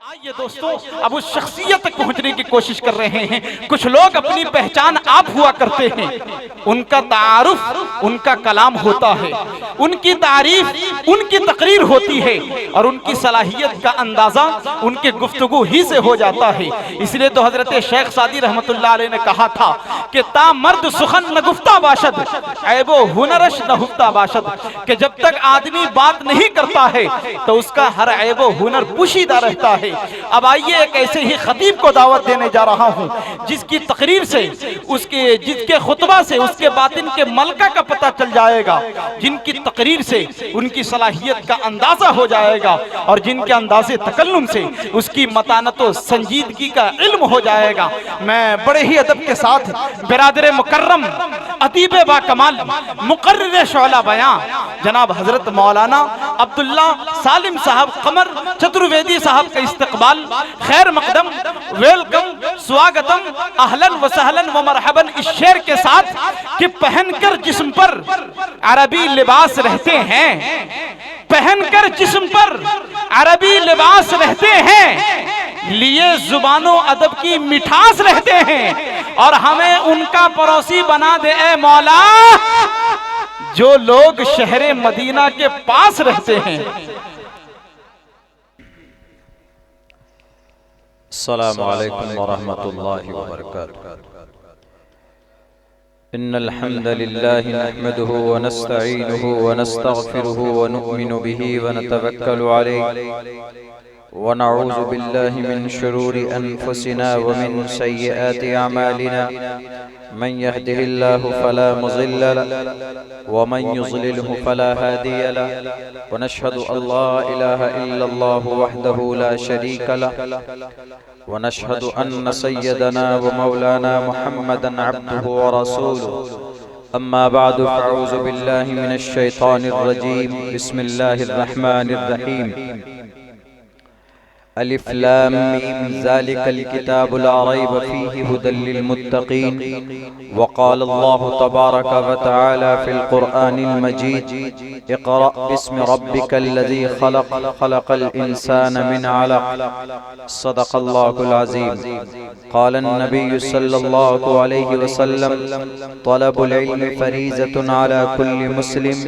आइए दोस्तों, अब उस शख्सियत तक पहुंचने की कोशिश कर रहे हैं। कुछ लोग अपनी पहचान आप हुआ करते हैं, उनका तारुफ उनका कलाम होता है, उनकी तारीफ उनकी तकरीर होती है और उनकी सलाहियत का अंदाजा उनके गुफ्तगू ही से हो जाता है। इसलिए तो हजरत शेख सादी रहमतुल्लाह अलैह ने कहा था कि ता मर्द सुखन न गुफ्ता बाशद ऐबो हुनरश न हुफ्ता बाशद, कि जब तक आदमी बात नहीं करता है तो उसका हर ऐबो हुनर पुशीदा रहता है। अब आइए एक ऐसे ही खतीब को दावत देने जा रहा हूं जिसकी तकरीर से जिसके खुतबा से उसके बातिन के मलका का पता चल जाएगा, जिनकी तकरीर से उनकी सलाहियत का अंदाजा हो जाएगा और जिनके अंदाजे तकल्लुम से उसकी मतानत व संजीदगी का इल्म हो जाएगा। मैं बड़े ही अदब के साथ बिरादर मुकर्रम अदीब बा कमाल मुकर्रिर शौला बयां जनाब हजरत मौलाना अब्दुल्ला सालिम साहब कमर चतुर्वेदी साहब का इस्तकबाल, खैर मकदम, वेलकम, स्वागतम, अहलन व सहलन व मरहबन इस शेर के साथ कि पहनकर जिस्म पर अरबी लिबास रहते हैं, पहनकर जिस्म पर अरबी लिबास रहते हैं, लिए जुबानों अदब की मिठास रहते हैं और हमें उनका पड़ोसी बना दे ए मौला जो लोग शहरे मदीना के पास रहते हैं। अस्सलामु अलैकुम व रहमतुल्लाहि व बरकातुहू। इन्नल हम्दलिल्लाहि नहमदुहु व नस्तईनुहु व नस्तगफिरुहु व नु'मिनु बिही व नतवक्कलु अलैहि व नऊज़ु बिल्लाहि मिन शुरूरि अनफुसिना व मिन सय्यिआति अमालिना। मन यहदिहिल्लाहु फला मुज़िल्ल लहु व मन युज़लिलहु फला हादिय लहु व नशहदु अल्ला इलाहा इल्लल्लाहु वहदहु ला शरीका लहु व नशहदु अन्न सय्यदना व मौलाना मुहम्मदन अब्दुहु व रसूलुहु। अम्मा बअदु फ़अऊज़ु बिल्लाहि मिनश शैतानिर रजीम। बिस्मिल्लाहिर रहमानिर रहीम। अलिफ लाम मीम ज़ालिकल किताबु ला रैब फ़ीहि हुदल लिल मुत्तक़ीन। व क़ाल अल्लाहु तबारक व तआला फ़िल क़ुरआनिल मजीद इक़रा बिस्मि रब्बिकल लज़ी ख़लक़ ख़लक़ल इंसान मिन अलक़। सदक़ल्लाहुल अज़ीम। क़ाल अन्नबिय्यु सल्लल्लाहु अलैहि वसल्लम तलबुल इल्मि फ़रीज़तुन अला कुल्लि मुस्लिम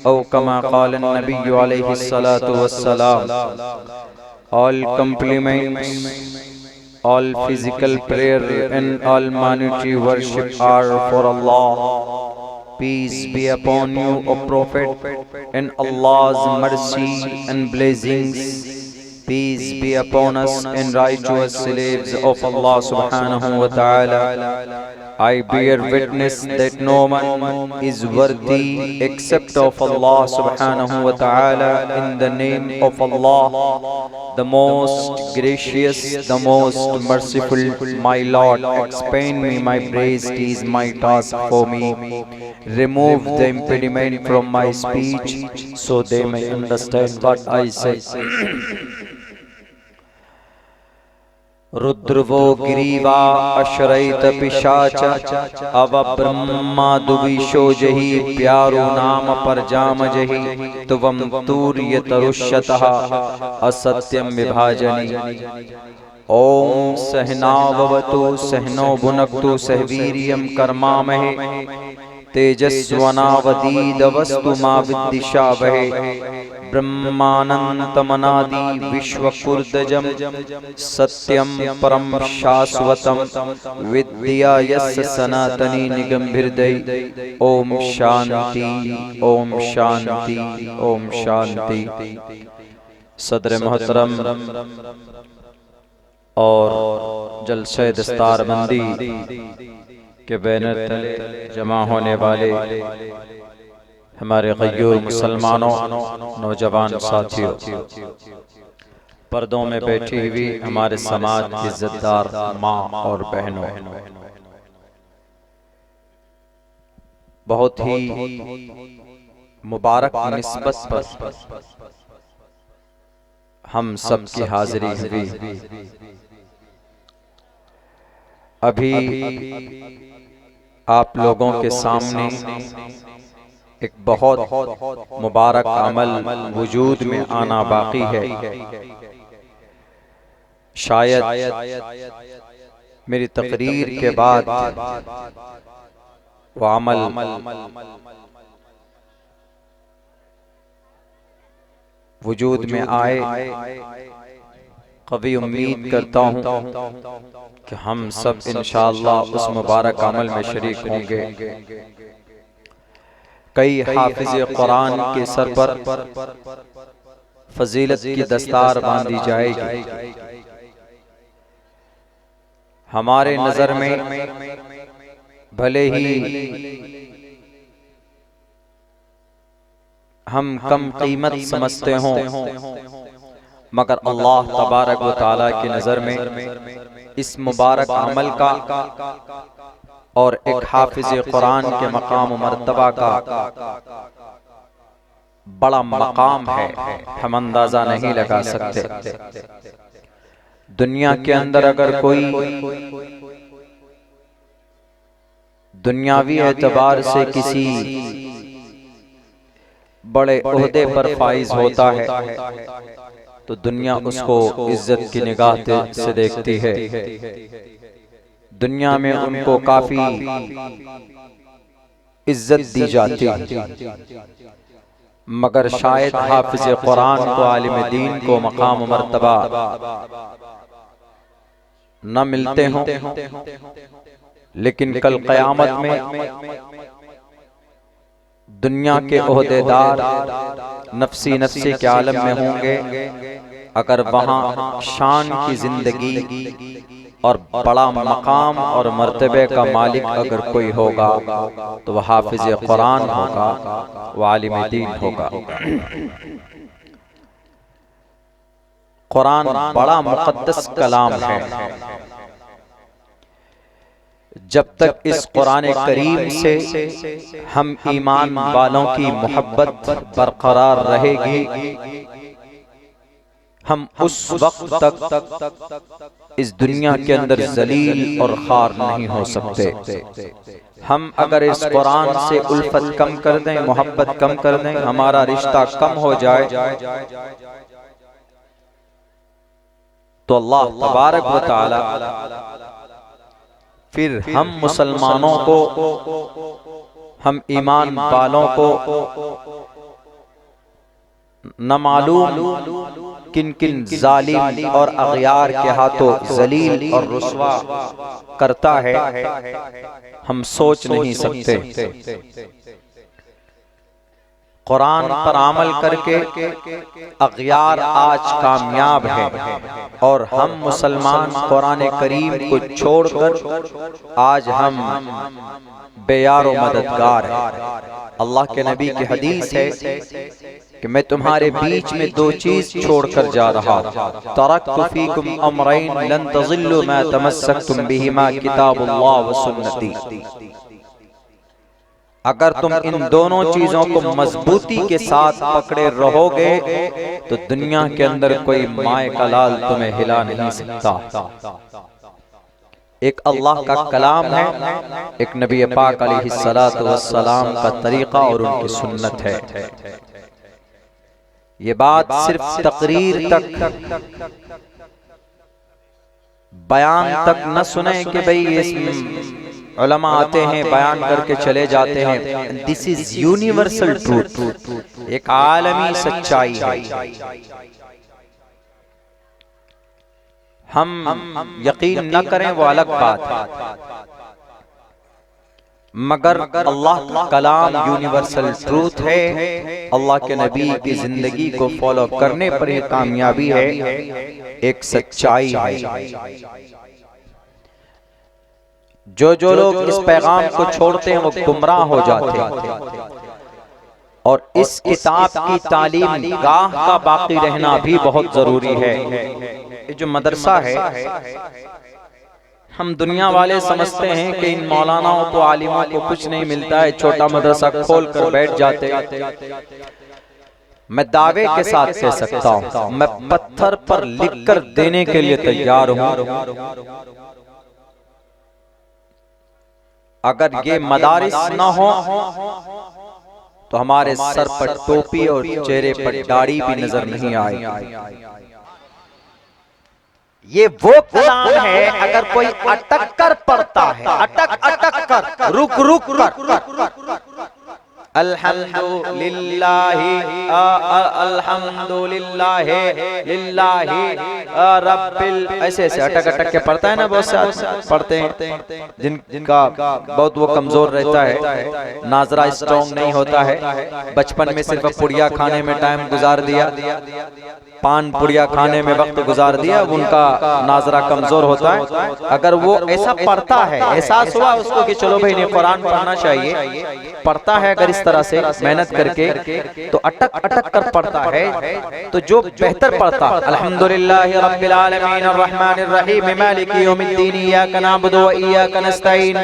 औ कमा क़ाल अन्नबिय्यु अलैहि सलातु वस्सलाम। All compliments, all physical prayer and all monetary worship are for Allah. Peace be upon you, O Prophet, and Allah's mercy and blessings. Peace be upon us and righteous slaves of Allah subhanahu wa ta'ala. I bear witness that no one is worthy except of Allah subhanahu wa ta'ala. In the name of Allah, the most gracious, the most merciful, my Lord, expand me my praise is my task for me. Remove the impediment from my speech so they may understand what I say. रुद्रवो गिरीवा अश्रैत पिशाच अव ब्रह्मा दुविशो जहि प्यारो नाम पर जाम जहि तुवम तूर्य तरुष्यतः असत्यम विभाजनी। ओम सहनाववतु सहनो भुनक्तु सहवीर्यं कर्मामहे तेजस्वनावदीदवस्तु मा विद्विषावहे। ब्रह्मानंतमनादि विश्वकुर्दजम सत्यम परम शाश्वतम विद्या यस्य सनातनी निगम हृदय। ओम शांति ओम शांति ओम शांति। सदर मोहतरम और जलसे दस्तारबंदी के बैनर तले जमा होने वाले हमारे गयूर मुसलमानों, नौजवान साथियों, पर्दों में बैठी हुई हमारे समाज की इज्जतदार माँ और बहनों, बहुत ही मुबारक निस्बत पर हम सब की हाजिरी हुई। अभी आप लोगों के सामने एक बहुत मुबारक अमल वजूद में आना बाकी है। शायद मेरी तकरीर के बाद वो अमल वजूद में आए। कभी उम्मीद करता हूँ कि हम सब इंशाअल्लाह उस मुबारक अमल में शरीक होंगे। कई हाफिज़ कुरान के सर पर फजीलत की दस्तार बांधी जाएगी। हमारे नजर में भले ही हम कम कीमत समझते हों, मगर अल्लाह तबारक व तआला की नजर में इस मुबारक अमल का और एक हाफिज़ कुरान के मकाम मर्तबा का बड़ा मकाम है, हम अंदाजा नहीं लगा सकते। दुनिया के अंदर अगर कोई दुनियावी एतबार से किसी बड़े ओहदे पर फाइज होता है तो दुनिया उसको इज्जत की निगाह से देखती है। दुनिया में उनको काफी इज्जत दी जाती है, मगर शायद हाफिज़ कुरान को, आलिम दीन को मकाम मर्तबा न मिलते हों, लेकिन कल क़यामत में दुनिया के ओहदेदार नफ्सी नफ्सी के आलम में होंगे। अगर वहाँ शान की जिंदगी और बड़ा मकाम और मर्तबे का मालिक अगर कोई होगा तो वह हाफिज़ कुरान होगा, वह आलिम दीन होगा। कुरान बड़ा मुक़द्दस कलाम है। जब तक इस कुरान करीम से हम ईमान वालों की मोहब्बत बरकरार रहेगी, हम उस वक्त तक इस दुनिया के अंदर जलील और खार नहीं हो सकते। हम अगर इस कुरान से उल्फत कम कर दें, मोहब्बत कम कर दें, हमारा रिश्ता कम हो जाए, तो अल्लाह तबारक व तआला फिर हम मुसलमानों को, हम ईमान वालों को न मालूम किन किन जालिम और अग़यार के हाथों जलील और रुस्वा करता है, हम सोच नहीं सकते। कुरान पर अमल करके अग़यार आज कामयाब है और हम मुसलमान कुरान करीम को छोड़कर आज हम बेयारो मददगार हैं। अल्लाह के नबी की हदीस है कि मैं तुम्हारे बीच में दो चीज छोड़कर जा रहा हूं, तरक्तु फीकुम अमरैन लन तज़िल्लु मा तमस्सक्तुम बिहिमा किताबुल्लाह व सुन्नती। अगर तुम इन दोनों चीजों को मजबूती के साथ पकड़े रहोगे तो दुनिया के अंदर कोई माए का लाल तुम्हें हिला नहीं सकता। एक अल्लाह का कलाम है, एक नबी पाक अलैहिस्सलातु वस्सलाम का तरीका और उनकी सुन्नत है। ये बात सिर्फ तकरीर तक, बयान तक न सुने कि भाई इस उलमा आते हैं बयान करके चले जाते हैं। दिस इज यूनिवर्सल ट्रूथ, एक आलमी सच्चाई है। हम यकीन न करें वो अलग बात है, मगर अल्लाह का कलाम यूनिवर्सल ट्रूथ है। अल्लाह के नबी की जिंदगी को फॉलो करने पर यह कामयाबी है, एक सच्चाई है। जो लोग इस पैगाम को छोड़ते हैं वो गुमराह हो जाते हैं। और इस किताब की तालीम गाह का बाकी रहना भी बहुत जरूरी है। ये जो मदरसा है, हम दुनिया वाले समझते हैं कि इन मौलानाओं को, आलिमों को कुछ नहीं मिलता है, छोटा मदरसा खोल कर बैठ जाते। मैं दावे के साथ कह सकता हूं, मैं पत्थर पर लिख कर देने के लिए तैयार हूं, अगर ये मदारिस ना हो तो हमारे सर पर टोपी और चेहरे पर दाढ़ी भी नजर नहीं आएगी। ये वो कलाम है अगर कोई अटक कर पढ़ता है, अटक अटक कर, रुक रुक कर, अल्हम्दुलिल्लाहि अल्हम्दुलिल्लाहि लिल्लाहि रब्बिल, ऐसे ऐसे अटक अटक के पढ़ता है ना। बहुत से पढ़ते हैं जिनका बहुत वो कमजोर रहता है, नाजरा स्ट्रॉन्ग नहीं होता है, बचपन में सिर्फ पुड़िया खाने में टाइम गुजार दिया, पान पुड़िया खाने में वक्त गुजार दिया, उनका नाजरा कमजोर होता है। अगर वो ऐसा पढ़ता है, एहसास हुआ उसको कि चलो भाई कुरान पढ़ना चाहिए, पढ़ता है अगर इस तरह से मेहनत करके, तो अटक अटक कर पढ़ता है, तो जो बेहतर पढ़ता, अल्हम्दुलिल्लाहि रब्बिल आलमीन अर्रहमानिर रहीम मालिकी यौमिद्दीन इय्याका नअबुदु व इय्याका नस्तईन,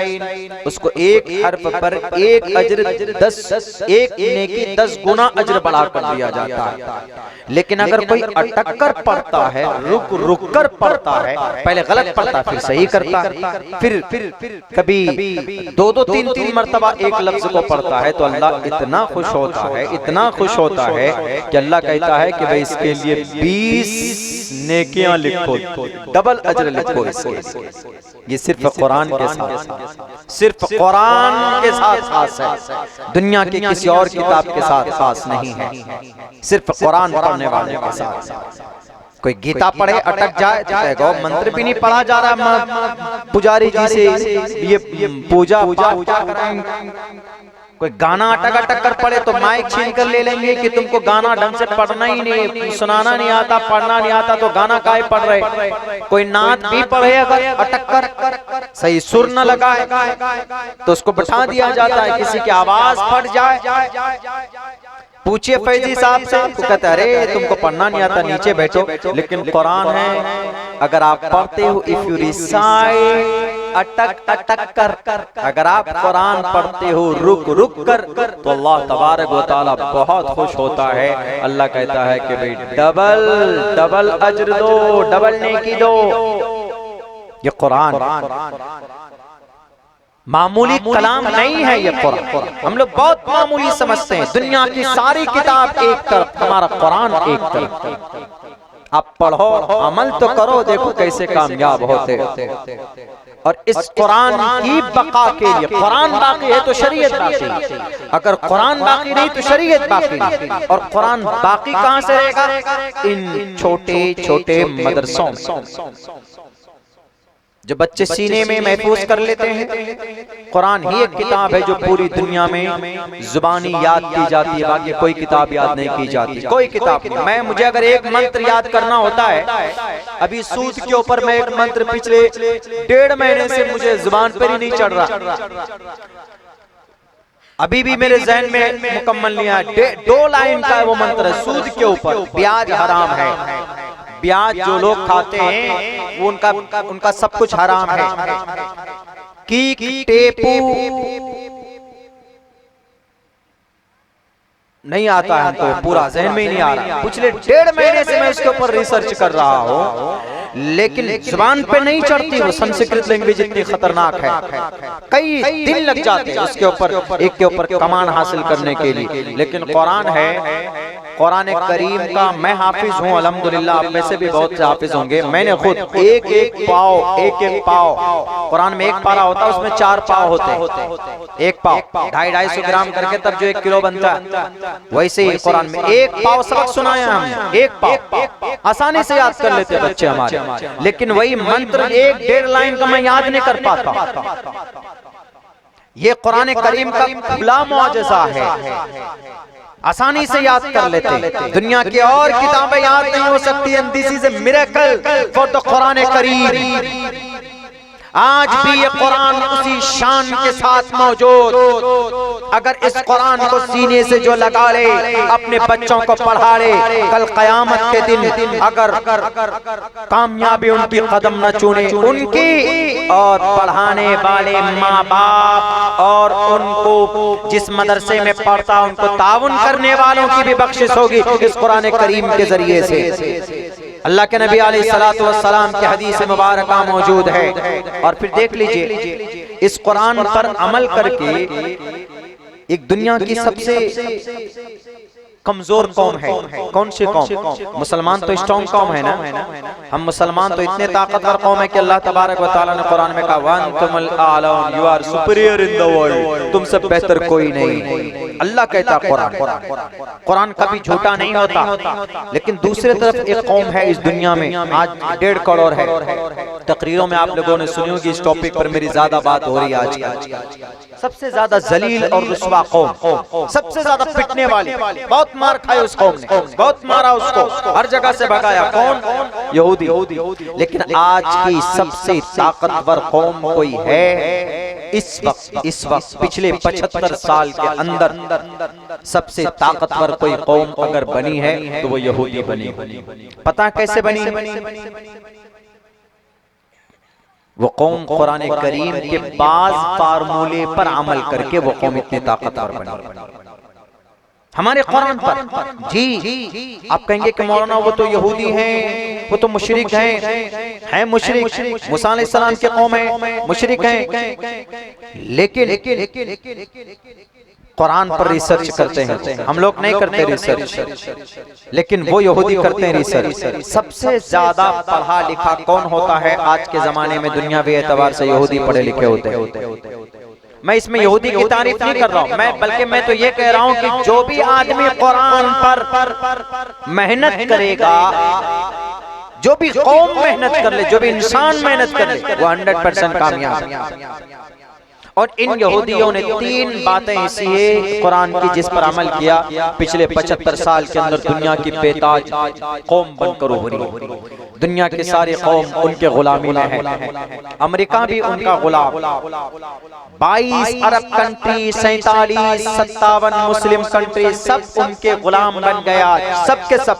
उसको एक हर्फ पर एक अज्र 10, एक नेकी 10 गुना अज्र बढ़ा कर दिया जाता है। लेकिन अगर कोई अटक कर पढ़ता है, रुक रुक कर पढ़ता है, पहले गलत पढ़ता फिर सही करता है, फिर कभी 2-2 3-3 मर्तबा एक लफ्ज को पढ़ता है, तो अल्लाह इतना खुश होता है, इतना खुश होता है कि अल्लाह कहता है कि भाई इसके लिए 20 नेकियां लिखो, डबल अज्र लिखो इसके। ये सिर्फ कुरान के साथ, सिर्फ कुरान के साथ खास है, दुनिया की किसी और किताब के साथ खास नहीं है, सिर्फ कुरान पढ़ने वाले के साथ। कोई गीता पढ़े अटक जाए, गौ मंत्र भी नहीं पढ़ा जा रहा पुजारी जी से, ये पूजा पाठ क्या कराएंगे। कोई गाना अटक अटक कर पढ़े तो माइक छीन कर ले लेंगे कि तुमको गाना ढंग से पढ़ना ही नहीं, सुनाना नहीं आता, पढ़ना नहीं आता, तो गाना काहे पढ़ रहे। कोई नात भी पढ़े अगर अटक कर, सही सुर न लगाए तो उसको बैठा दिया जाता है, किसी की आवाज फट जाए, पूछिए फैजी साहब से, तो कहते अरे तुमको पढ़ना नहीं आता, नीचे बैठो। लेकिन कुरान है, अगर आप पढ़ते हो, इफ यू रिसाइट अटक अटक कर, अगर आप कुरान पढ़ते हो रुक रुक कर, तो अल्लाह तबारक व तआला बहुत खुश होता है। अल्लाह कहता है कि भाई डबल डबल अज्र दो, डबल नेकी दो। ये कुरान मामूली कलाम नहीं है, ये कुरान हम लोग बहुत मामूली समझते हैं। दुनिया की सारी किताब एक तरफ, हमारा कुरान एक तरफ। आप पढ़ो, अमल तो करो, देखो कैसे कामयाब होते। और इस कुरान की बका के लिए, कुरान बाकी है तो शरीयत बाकी, अगर कुरान बाकी नहीं तो शरीयत बाकी नहीं। और कुरान बाकी कहां से रहेगा? इन छोटे छोटे मदरसों, जो बच्चे सीने में महफूज कर लेते हैं। कुरान ही एक किताब है जो पूरी दुनिया में जुबानी याद की जाती है, बाकी कोई किताब याद नहीं की जाती, कोई किताब नहीं। मुझे अगर एक मंत्र याद करना होता है, अभी सूद के ऊपर मैं एक मंत्र पिछले 1.5 महीने से मुझे जुबान पर ही नहीं चढ़ रहा, अभी भी मेरे ज़हन में मुकम्मल नहीं आया। 2 लाइन का वो मंत्र है, सूद के ऊपर, ब्याज हराम है, ब्याज जो लोग खाते हैं वो उनका सब कुछ हराम है। कीक टेपू नहीं आता है हमको, पूरा जहन में ही नहीं आ रहा। पिछले 1.5 महीने से मैं उसके ऊपर रिसर्च कर रहा हूँ, लेकिन जुबान पे नहीं चढ़ती। वो संस्कृत लैंग्वेज इतनी खतरनाक है, कई दिन लग जाते हैं उसके ऊपर, एक के ऊपर कमान हासिल करने के लिए। लेकिन कुरान है, कुरान करीम का मैं हाफिज हूँ अल्हम्दुलिल्लाह, आप में से भी बहुत से हाफिज होंगे। मैंने खुद एक एक पाव, कुरान में एक पारा होता है, उसमें 4 पाव होते हैं, एक पाव 250-250 ग्राम करके तब जो 1 किलो बनता है, वैसे ही कुरान में एक पाव सबक सुनाया हमने, एक पाव आसानी से याद कर लेते बच्चे हमारे। लेकिन वही मंत्र 1-1.5 लाइन का मैं याद नहीं कर पाता। ये कुरान करीम का खुला मौजज़ा है, आसानी से याद कर लेते। दुनिया की और किताबें याद नहीं हो सकती। And this is a miracle for the Quran Kareem. आज भी ये कुरान उसी शान के साथ मौजूद। अगर इस कुरान को सीने से जो लगा ले, अपने बच्चों को पढ़ा ले, कल कयामत के दिन अगर कामयाबी उनकी कदम न चूमे, उनकी और पढ़ाने वाले माँ बाप और उनको जिस मदरसे में पढ़ता उनको ताउन करने वालों की भी बख्शिश होगी इस कुरान करीम के जरिए से। अल्लाह के नबी अलैहिस्सलातु वस्सलाम की हदीस मुबारका मौजूद है। और फिर देख लीजिए, इस कुरान पर अमल करके एक दुनिया की सबसे कमजोर कौम है। कौन सी कौम? मुसलमान तो स्ट्रॉन्ग कौम है ना। हम मुसलमान तो इतने ताकतवर कौम है कि अल्लाह तबारक व तआला ने कुरान में कहा वअंतुमुल आलऊन, you are superior in the world, तुमसे बेहतर कोई नहीं। अल्लाह कहता कुरान कभी झूठा नहीं होता। लेकिन दूसरी तरफ एक कौम है इस दुनिया में, आज 1.5 करोड़ है। तकरीरों में आप लोगों ने सुनी होगी, इस टॉपिक पर मेरी ज्यादा बात हो रही है आज। सबसे ज्यादा जलील और रुस्वा कौम, सबसे ज्यादा पिटने वाली, बहुत मार खाई उस कौम ने, बहुत मारा उसको, हर जगह से भगाया। कौन? यहूदी। लेकिन आज की सबसे ताकतवर कौम कोई है इस वक्त पिछले 75 साल के अंदर सबसे ताकतवर कोई कौम अगर बनी है तो वो यहूदी बनी। पता कैसे बनी? वो कौम कुरान करीम के बाज फार्मूले पर अमल करके वो कौम इतनी ताकतवर बनी। हमारे कुरान पर जी आप कहेंगे कि मौलाना वो तो यहूदी हैं, वो तो मुशरिक हैं मुशरिक, मूसा अलैहिस्सलाम की कौम है, मुशरिक हैं। लेकिन कुरान पर रिसर्च करते हैं हम लोग, नहीं करते रिसर्च, लेकिन वो यहूदी करते हैं रिसर्च। सबसे ज्यादा पढ़ा लिखा कौन होता है आज के जमाने में? दुनियावी एतबार से यहूदी पढ़े लिखे होते हैं। मैं इसमें यहूदी की तारीफ नहीं कर रहा हूँ, बल्कि मैं तो ये कह रहा हूँ कि जो भी आदमी कुरान पर मेहनत करेगा, जो भी कौम मेहनत कर ले, जो भी इंसान मेहनत कर ले, वो 100% कामयाब। और इन यहूदियों ने 3 बातें ऐसी है कुरान की जिस पर अमल किया, पिछले 75 साल के अंदर दुनिया की बेताज कौम बनकर उभरी। दुनिया की सारी कौम उनके गुलामी में है। अमेरिका भी उनका गुलाम, 22 अरब कंट्री, 47, 57 मुस्लिम कंट्री, सब उनके गुलाम बन गया। सबके सब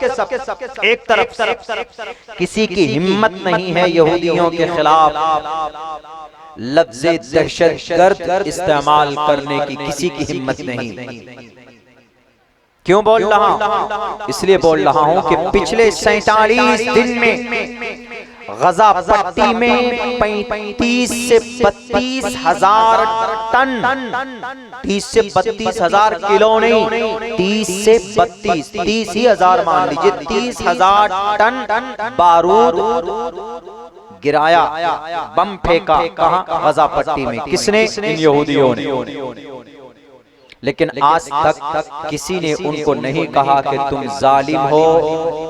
एक तरफ। किसी की हिम्मत नहीं है यहूदियों के खिलाफ लफ्ज़े दहशतगर्द इस्तेमाल करने की, किसी की हिम्मत नहीं। क्यों बोल रहा हूं? इसलिए बोल रहा हूं कि पिछले 47 दिन में गजा पट्टी में 35 से 32 हजार टन, 30 से 32 हजार किलो नहीं, 30 से 32, 30 ही हजार मान लीजिए, 30,000 टन बारूद गिराया, बम फेंका। कहां? गजा पट्टी में। किसने? इन यहूदियों ने। लेकिन आज तक किसी ने उनको नहीं कहा कि तुम जालिम हो,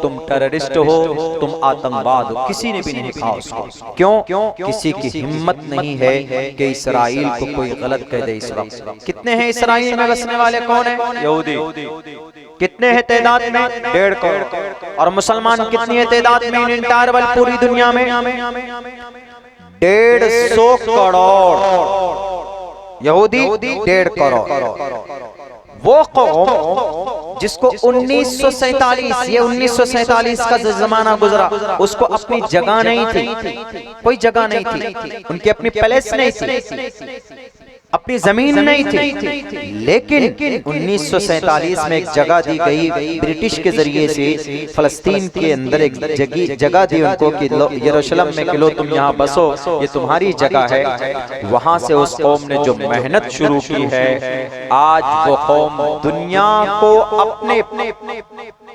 तुम टेररिस्ट हो, तुम आतंकवाद हो। किसी ने भी नहीं कहा उसको। क्यों? किसी की हिम्मत नहीं है कि इसराइल को कोई गलत कह दे। इस वक्त कितने हैं इसराइल में बसने वाले? कौन है? यहूदी। कितने हैं तादाद में? 1.5 करोड़। और मुसलमान कितनी है तादाद में इन इंटायर वर्ल्ड पूरी दुनिया में? 150 करोड़। यहूदी 1.5 करोड़। वो कौम जिसको 1947, ये 1947 का जमाना गुजरा, उसको अपनी जगह नहीं थी, कोई जगह नहीं थी, उनकी अपनी पैलेस नहीं थी, अपनी जमीन नहीं थी। लेकिन 1947 में एक जगह दी गई ब्रिटिश के जरिए से, फलस्तीन के अंदर एक जगह दी उनको कि यरूशलेम में लो तुम यहाँ बसो, ये तुम्हारी जगह है। वहां से उस कौम ने जो मेहनत शुरू की है, आज वो कौम दुनिया को अपने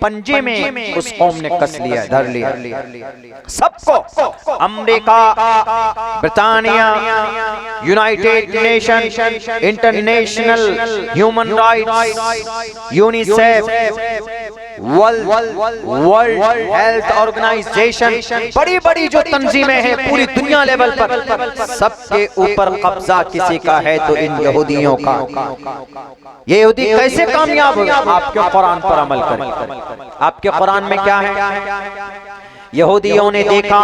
पंजे में उस कौम ने कस लिया, धर लिया। सबको, America, Britannia, United Nation, international human rights, UNICEF, World Health Organization, बड़ी बड़ी जो तंजीमें हैं पूरी दुनिया लेवल पर, सबके ऊपर कब्जा किसी का है तो इन यहूदियों का। ये यहूदी कैसे कामयाब हुए? आपके कुरान पर अमल करें। आपके कुरान में क्या है? यहूदियों ने देखा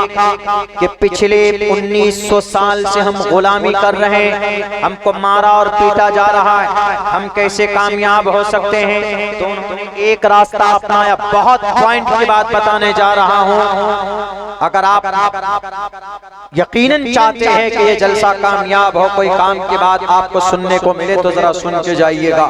कि पिछले 1900 साल से हम गुलामी कर रहे हैं, हमको मारा और पीटा जा रहा है, हम कैसे कामयाब हो सकते हैं? तो उन्होंने एक रास्ता अपनाया। बहुत पॉइंट की बात बताने जा रहा हूं। अगर आप यकीनन चाहते हैं कि ये जलसा कामयाब हो, कोई काम की बात आपको सुनने को मिले, तो जरा सुन के जाइएगा।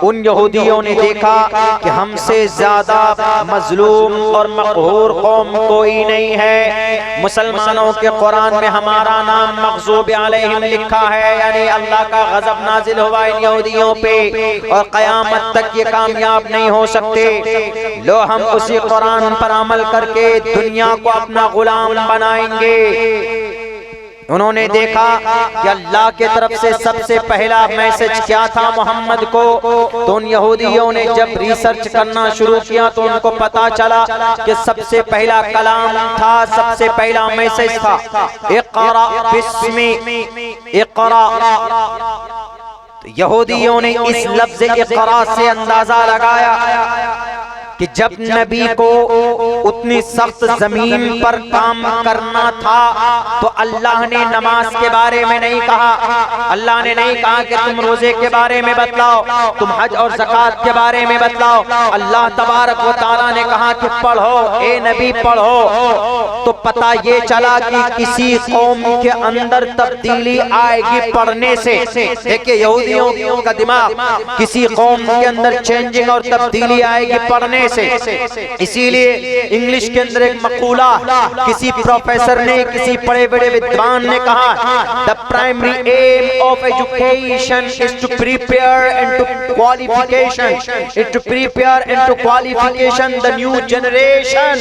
उन यहूदियों ने देखा कि हमसे ज्यादा मजलूम और मकहूर कौम कौम कोई नहीं है। मुसलमानों के कुरान में हमारा नाम मग़ज़ूब अलैहिम लिखा है, यानी अल्लाह का गज़ब नाजिल हुआ इन यहूदियों पे, और क़यामत तक ये कामयाब नहीं हो सकते। लो हम उसी कुरान पर अमल करके दुनिया को अपना गुलाम बनाएंगे। उन्होंने देखा कि अल्लाह के तरफ से सबसे पहला मैसेज क्या था मोहम्मद को, तो उन यहूदियों ने जब रिसर्च करना शुरू किया तो उनको पता चला कि सबसे पहला कलाम था, सबसे पहला मैसेज था इक़रा बिस्मी इक़रा। तो यहूदियों ने इस लफ्ज़ इक़रा से अंदाजा लगाया कि जब नबी को उतनी सख्त जमीन पर काम करना था तो अल्लाह ने नमाज के बारे में नहीं कहा, अल्लाह ने नहीं कहा कि तुम रोजे के बारे में बतलाओ, तुम हज और ज़कात के बारे में बतलाओ। अल्लाह तबारक व तआला ने कहा कि पढ़ो, ए नबी पढ़ो। तो पता ये चला कि किसी कौम के अंदर तब्दीली आएगी पढ़ने से। देखिए यहूदियों का दिमाग, किसी कौम के अंदर चेंजिंग और तब्दीली आएगी पढ़ने से। इसीलिए इंग्लिश के अंदर एक मकूला किसी प्रोफेसर ने, किसी बड़े बड़े विद्वान ने कहा, the primary aim of education is to prepare into qualification, the new generation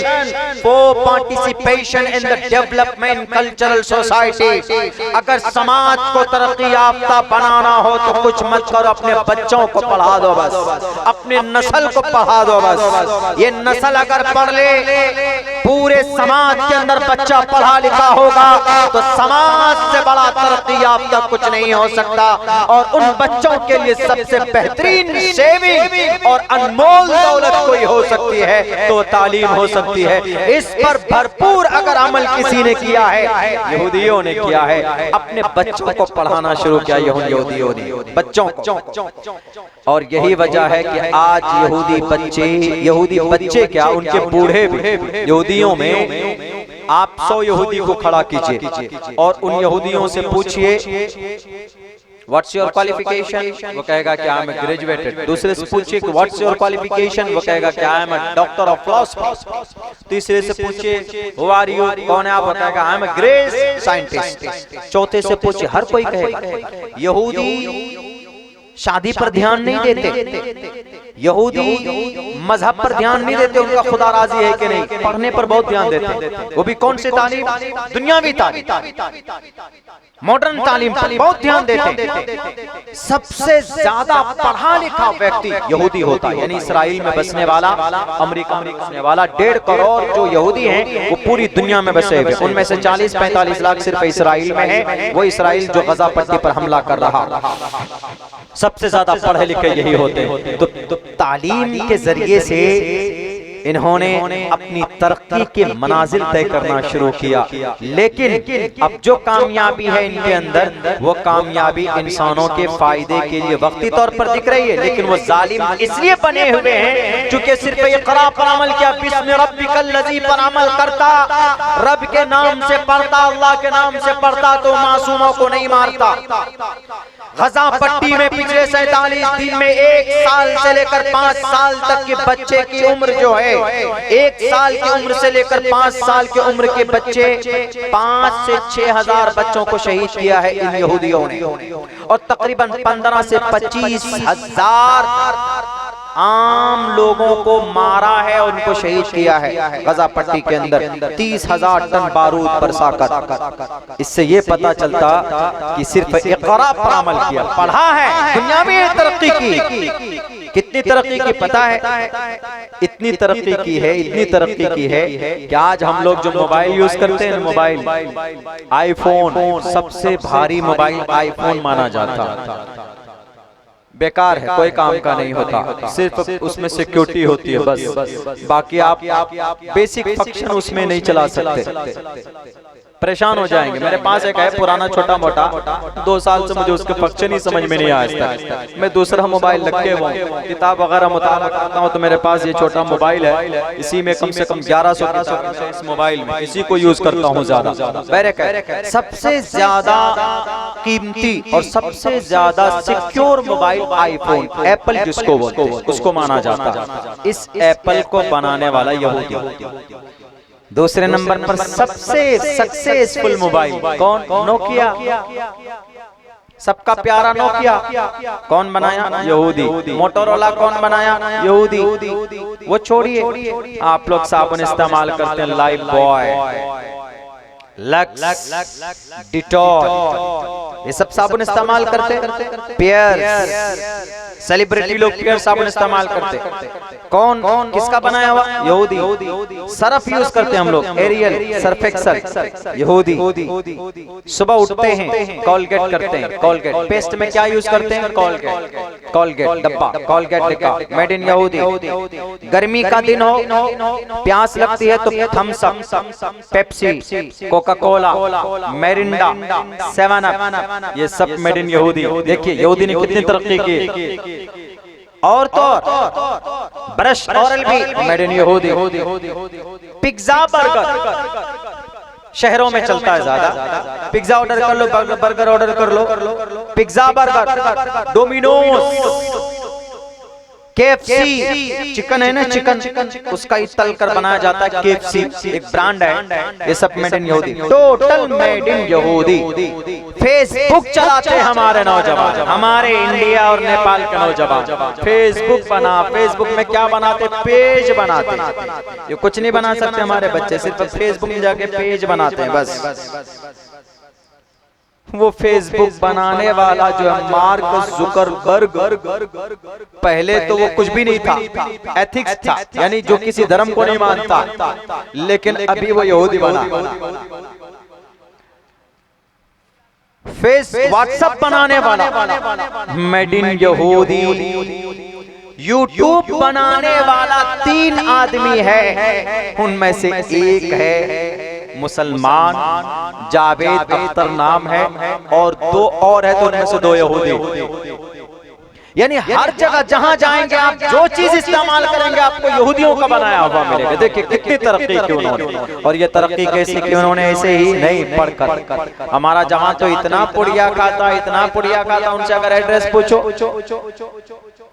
for participation in the development cultural society. अगर समाज को तरक्की याफ्ता बनाना हो तो कुछ मत करो, अपने बच्चों को पढ़ा दो बस, अपने नस्ल को पढ़ा दो बस। ये नस्ल अगर पढ़ ले, पूरे समाज के अंदर बच्चा पढ़ा लिखा होगा तो समाज से बड़ा तरक्की याफ्ता कुछ नहीं हो सकता। और उन बच्चों के लिए सबसे बेहतरीन सेविंग और अनमोल दौलत कोई हो सकती है तो तालीम हो सकती है। इस पर भरपूर अगर अमल किसी ने किया है, यहूदियों ने किया है, अपने बच्चों को पढ़ाना शुरू किया यहूदियों ने बच्चों को। और यही वजह है कि आज यहूदी बच्चे क्या, उनके बूढ़े भी, यहूदियों में आप 100 यहूदी को खड़ा कीजिए और उन यहूदियों से पूछिए व्हाट्स योर क्वालिफिकेशन, वो कहेगा कि आई एम ग्रेजुएटेड। दूसरे से पूछिए कि व्हाट्स योर क्वालिफिकेशन, वो कहेगा कि I am a doctor of philosophy. तीसरे से पूछिए हु आर यू, कौन है आप, वो कहेगा I am a great scientist. चौथे से पूछिए, हर कोई कहेगा। यहूदी शादी पर ध्यान नहीं देते, यहूदी मजहब पर ध्यान नहीं देते, उनका खुदा राजी है कि नहीं, पढ़ने पर बहुत ध्यान देते हैं। वो भी कौन सी तालीम, दुनियावी तालीम, मॉडर्न तालीम पर बहुत ध्यान देते हैं। सबसे ज्यादा पढ़ा लिखा व्यक्ति यहूदी होता है, यानी इसराइल में बसने वाला, अमेरिका में बसने वाला 1.5 करोड़ जो यहूदी हैं वो पूरी दुनिया में बसे हुए, उनमें से 40-45 लाख सिर्फ इसराइल में है। वो इसराइल जो गजा पट्टी पर हमला कर रहा, सबसे ज्यादा पढ़े लिखे यही होते हैं। तो तालीम के जरिए से इन्होंने अपनी तरक्की के मनाजिल तय करना शुरू किया। लेकिन अब जो कामयाबी है इनके अंदर, वो कामयाबी इंसानों के फायदे के लिए वक्ती तौर पर दिख रही है, लेकिन वो जालिम इसलिए बने हुए हैं क्योंकि सिर्फ इक़रा पर अमल किया, बिस्मि रब्बिकल लज़ी पर अमल करता, रब के नाम से पढ़ता, अल्लाह के नाम से पढ़ता तो मासूमों को नहीं मारता। गजा पट्टी में पिछले 47 दिन में 1 साल से लेकर 5 साल तक के बच्चे की उम्र जो है, 1 साल की उम्र से लेकर 5 साल की उम्र के बच्चे, 5 से 6 हजार बच्चों को शहीद किया है इन यहूदियों ने, और तकरीबन 15 से 25 हजार आम लोगों को मारा है, उनको शहीद किया है गजा पट्टी के अंदर। 30,000 टन बारूद बरसा कर। इससे ये पता चलता कि सिर्फ इक़रा पर अमल किया, पढ़ा है, दुनिया में तरक्की की। कितनी तरक्की की पता है? इतनी तरक्की की है, इतनी तरक्की की है कि आज हम लोग जो मोबाइल यूज करते हैं, मोबाइल आईफोन, सबसे भारी मोबाइल आईफोन माना जाता, बेकार है, कोई काम का नहीं होता, सिर्फ उसमें सिक्योरिटी होती है बस, बाकी आप बेसिक फंक्शन उसमें नहीं चला सकते, परेशान हो जाएंगे। मेरे पास एक है पुराना छोटा मोटा, 2 साल से मुझे उसके फंक्शन ही समझ में नहीं आया। मैं दूसरा मोबाइल रखे हुआ हूँ, किताब वगैरह मुताला करता हूँ, तो मेरे पास ये छोटा मोबाइल है, इसी में कम से कम 1100 इस मोबाइल में, इसी को यूज करता हूँ ज्यादा। सबसे ज्यादा कीमती और सबसे ज्यादा सिक्योर मोबाइल आईफोन, एप्पल जिसको बोलते हैं, उसको माना जाता है। इस एप्पल को बनाने वाला यहूदी, दूसरे नंबर पर सबसे सक्सेसफुल मोबाइल कौन? नोकिया। सबका प्यारा नोकिया कौन बनाया? यहूदी। मोटोरोला कौन बनाया? यहूदी। वो छोड़िए, आप लोग साबुन इस्तेमाल करते हैं, लाइफ बॉय, लक्स, डिटॉल, ये सब साबुन इस्तेमाल करते। पियर्स, सेलिब्रिटी लोग पियर्स साबुन इस्तेमाल करते। कौन? किसका बनाया हुआ? यहूदी। सरफ यूज करते हैं हम लोग, एरियल, सर्फ एक्सल, यहूदी। सुबह उठते हैं कॉलगेट करते हैं, कॉलगेट। पेस्ट में क्या यूज करते हैं? कॉलगेट। कॉलगेट डब्बा, कॉलगेट लिखा, मेड इन यहूदी। गर्मी का दिन हो, प्यास लगती है तो Thums Up, Pepsi, Coca Cola, Mirinda, 7 Up, ये सब मेड इन यहूदी। देखिए यहूदी ने कितनी तरक्की की। और तो ब्रश ऑरल भी मेड इन यहूदी। पिज्जा, बर्गर शहरों में चलता है ज्यादा। पिज्जा ऑर्डर कर लो, बर्गर ऑर्डर कर लो, pizza, burger, Domino's, KFC, chicken है ना, चिकन उसका ही तल कर बनाया जाता है। KFC एक ब्रांड है, ये सब मेड इन यहूदी, टोटल मेड इन यहूदी। फेसबुक चलाते हैं हमारे नौजवान, हमारे इंडिया और नेपाल के नौजवान। फेसबुक बना, फेसबुक में क्या बनाते? पेज बनाते। ये कुछ नहीं बना सकते हमारे बच्चे, सिर्फ फेसबुक में जाके पेज बनाते हैं बस। वो फेसबुक बनाने वाला जो है मार्क जुकरबर्ग, पहले तो वो कुछ भी नहीं था, एथिक्स था, यानी जो किसी धर्म को नहीं मानता, लेकिन अभी वो यहूदी बना। फेस व्हाट्सएप बनाने वाला मेड इन यहूदी। यूट्यूब बनाने वाला 3 आदमी है, उनमें से एक है मुसलमान, जावेद अख्तर नाम है, और 2 और है, तो उनमें से 2 यहूदी। यानी हर जगह जहां जाएंगे आप, जो चीज इस्तेमाल करेंगे आपको यहूदियों का बनाया हुआ मिलेगा। देखिए कितनी तरक्की की उन्होंने, और ये तरक्की कैसी की उन्होंने? ऐसे ही नहीं, पढ़कर। हमारा जवान तो इतना पुड़िया खाता, इतना पुड़िया खाता, उनसे अगर एड्रेस पूछो।